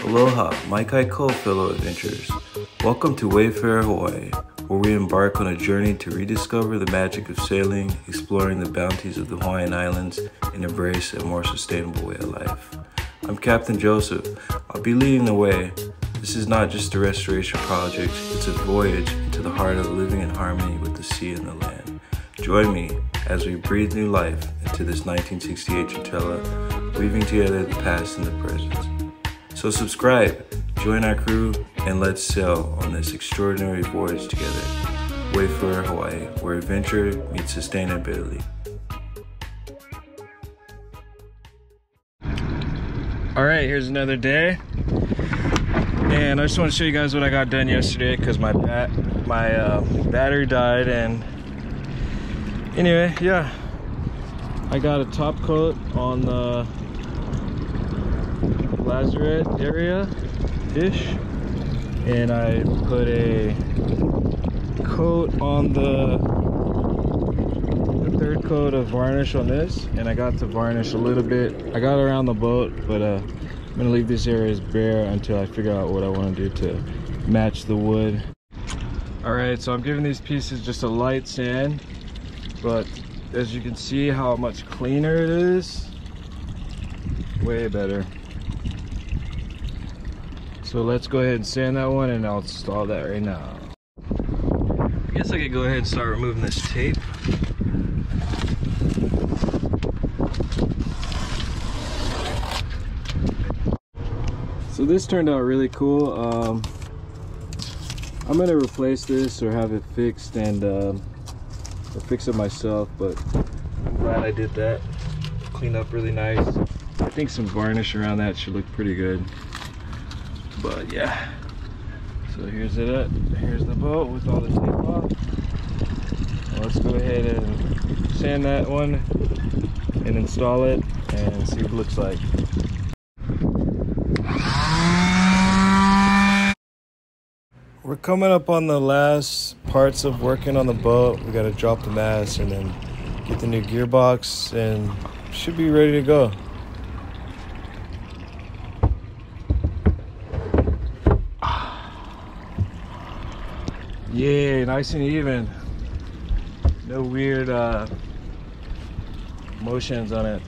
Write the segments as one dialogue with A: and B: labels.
A: Aloha, Maikai fellow adventurers. Welcome to Wayfarer Hawaii, where we embark on a journey to rediscover the magic of sailing, exploring the bounties of the Hawaiian Islands, and embrace a more sustainable way of life. I'm Captain Joseph. I'll be leading the way. This is not just a restoration project, it's a voyage into the heart of living in harmony with the sea and the land. Join me as we breathe new life into this 1968 Chinchilla, weaving together the past and the present. So subscribe, join our crew, and let's sail on this extraordinary voyage together. Wayfarer Hawaii, where adventure meets sustainability.
B: All right, here's another day, and I just want to show you guys what I got done yesterday because my battery died. And anyway, yeah, I got a top coat on the lazarette area-ish, and I put a coat on the third coat of varnish on this, and I got to varnish a little bit. I got around the boat, but I'm gonna leave this area as bare until I figure out what I want to do to match the wood. All right, so I'm giving these pieces just a light sand, but as you can see how much cleaner it is, way better. So let's go ahead and sand that one, and I'll install that right now. I guess I could go ahead and start removing this tape. So this turned out really cool. I'm gonna replace this or have it fixed, and or fix it myself, but I'm glad I did that. Cleaned up really nice. I think some varnish around that should look pretty good. But yeah, so here's the boat with all the tape off. Well, let's go ahead and sand that one and install it and see what it looks like. We're coming up on the last parts of working on the boat. We got to drop the mast and then get the new gearbox, and should be ready to go. Yeah, nice and even. No weird motions on it.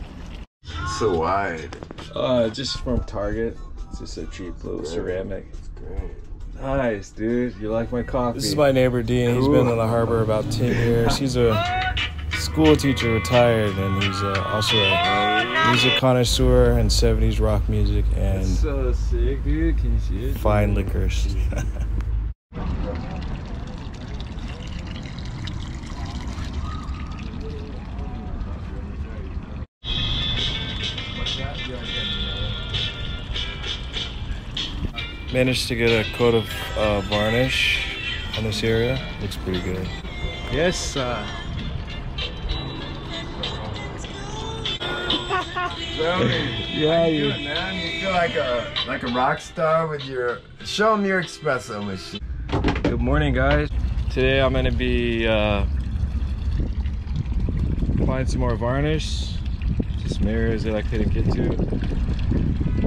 C: It's so wide.
B: Just from Target. It's just a cheap little ceramic.
C: It's great.
B: Nice, dude. You like my coffee?
A: This is my neighbor Dean. He's been in the harbor about 10 years. He's a school teacher, retired, and he's also a music connoisseur and 70s rock music and
B: That's so sick, dude. Can you see it?
A: fine liquors. Managed to get a coat of varnish on this area. Looks pretty good.
B: Yes,
C: Yeah, you man. You feel like a rock star with your. Show them your espresso machine.
B: Good morning, guys. Today I'm gonna be applying some more varnish, just some areas that I couldn't get to,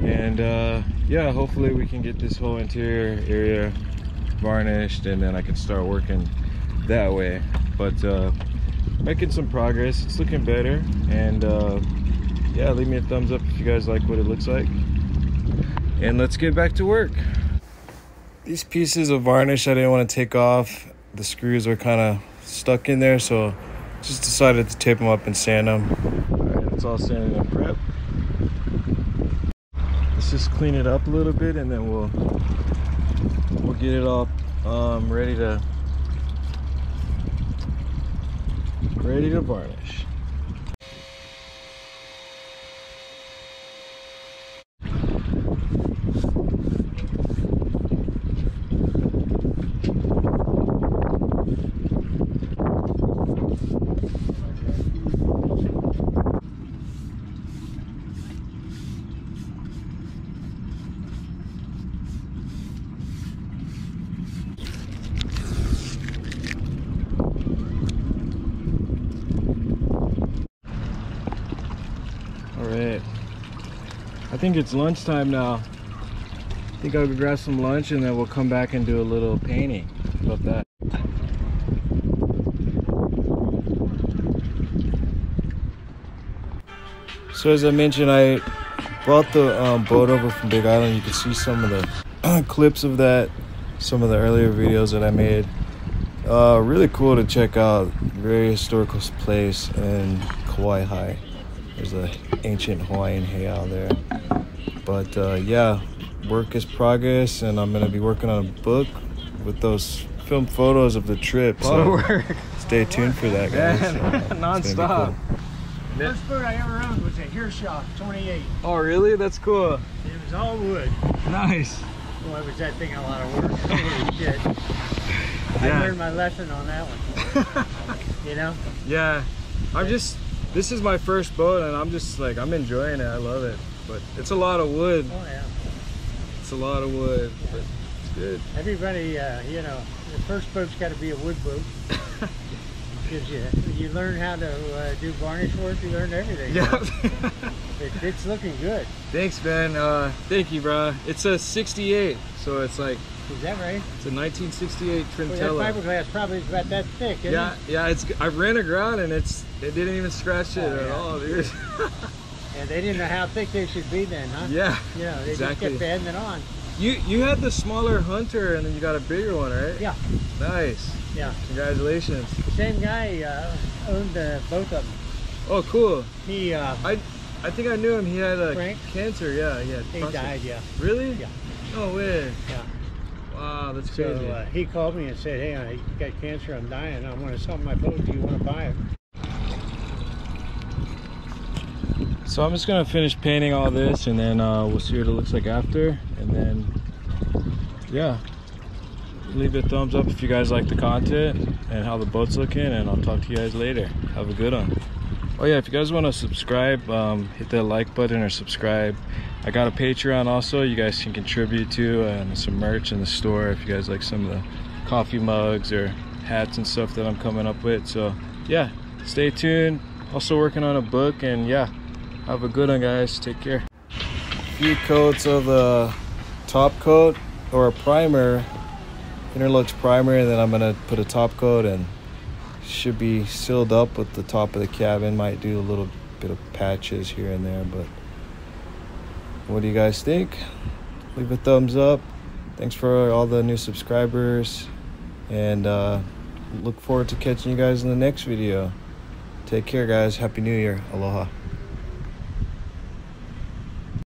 B: and yeah, hopefully we can get this whole interior area varnished, and then I can start working that way. But making some progress. It's looking better, and yeah, leave me a thumbs up if you guys like what it looks like, and let's get back to work. These pieces of varnish I didn't want to take off. The screws are kind of stuck in there, so just decided to tape them up and sand them. All right, it's all sanded and prepped. Let's just clean it up a little bit, and then we'll get it all ready to varnish. All right, I think it's lunchtime now. think I'll go grab some lunch and then we'll come back and do a little painting. How about that? So as I mentioned, I brought the boat over from Big Island. You can see some of the clips of that, some of the earlier videos that I made. Really cool to check out. Very historical place in Kauai High. There's an ancient Hawaiian heiau there. But yeah, work is progress, and I'm gonna be working on a book with those film photos of the trip.
D: A lot of work.
B: Stay tuned for that, guys.
D: Non-stop.
E: First boat I ever owned was a Hearshaw 28.
D: Oh, really? That's cool.
E: It was all wood.
D: Nice.
E: Boy, was that thing a lot of work. Holy shit.
D: Yeah.
E: I learned my lesson on that one. You know?
D: Yeah. This is my first boat, and I'm enjoying it. I love it. But it's a lot of wood.
E: Oh, yeah.
D: It's a lot of wood, but it's good.
E: Everybody, you know, the first boat's got to be a wood boat. Because you learn how to do varnish work, you learn everything.
D: Yeah.
E: It's looking good.
D: Thanks, man. Thank you, bro. It's a 68, so it's like...
E: Is that right?
D: It's a 1968
E: Well,
D: Trentella.
E: that fiberglass probably is about that thick, isn't it?
D: Yeah. I ran aground and it didn't even scratch it at
E: yeah.
D: all, dude.
E: And they didn't know how thick they should be then, huh?
D: Yeah.
E: You know, they
D: exactly.
E: just kept adding it on.
D: You had the smaller Hunter and then you got a bigger one, right?
E: Yeah.
D: Nice.
E: Yeah.
D: Congratulations.
E: Same guy owned both of them.
D: Oh, cool.
E: He
D: I think I knew him. He had
E: Frank?
D: cancer. Yeah.
E: he died, yeah.
D: Really?
E: Yeah.
D: No way.
E: Yeah.
D: Wow, that's
E: So
D: crazy.
E: he called me and said, hey, I got cancer, I'm dying. I want to sell my boat. Do you want to buy it?
B: So I'm just gonna finish painting all this, and then we'll see what it looks like after, and then yeah, leave a thumbs up if you guys like the content and how the boat's looking, and I'll talk to you guys later. Have a good one. Oh yeah, if you guys want to subscribe, hit that like button or subscribe. I got a Patreon also you guys can contribute to, and some merch in the store if you guys like some of the coffee mugs or hats and stuff that I'm coming up with. So yeah, stay tuned. Also working on a book, and yeah, have a good one, guys. Take care. A few coats of the top coat or a primer, Interlux primer, and then I'm gonna put a top coat, and should be sealed up with the top of the cabin. Might do a little bit of patches here and there, but what do you guys think? Leave a thumbs up. Thanks for all the new subscribers, and look forward to catching you guys in the next video. Take care, guys. Happy New Year. Aloha.